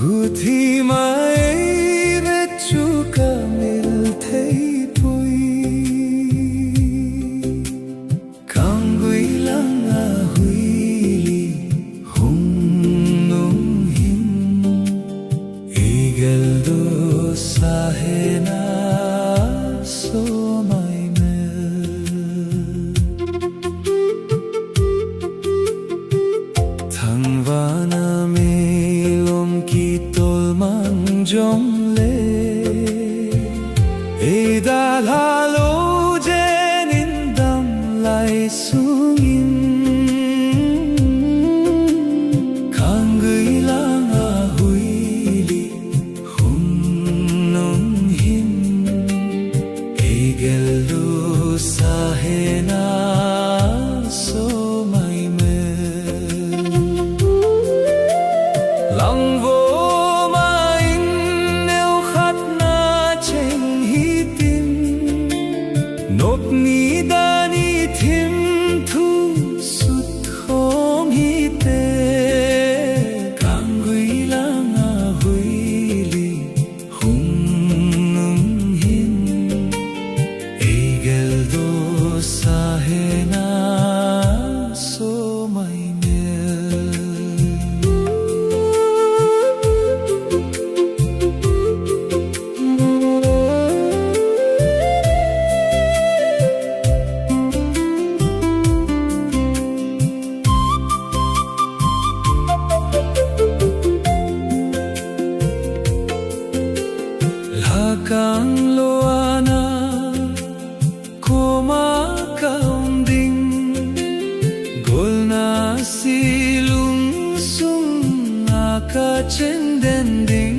गुथी माई रच्चू का मिलते पुई कांगुई लंगा हुईली हुम नुम हिम ईगल दो साहेना सो माई thangwana melom ki tolmang jongle edal halo jenin dam lai sungin kangui langa huili hum nong him egel do sahena so mai lăng vô mà in nêu khát na chênh hi tin nộp ni đa ni thêm thu sút khom hi tê càng gửi lăng à gửi li hùng nung hin egel do sa he na so mai kang loana koma kaunding golna silung sung aka chendending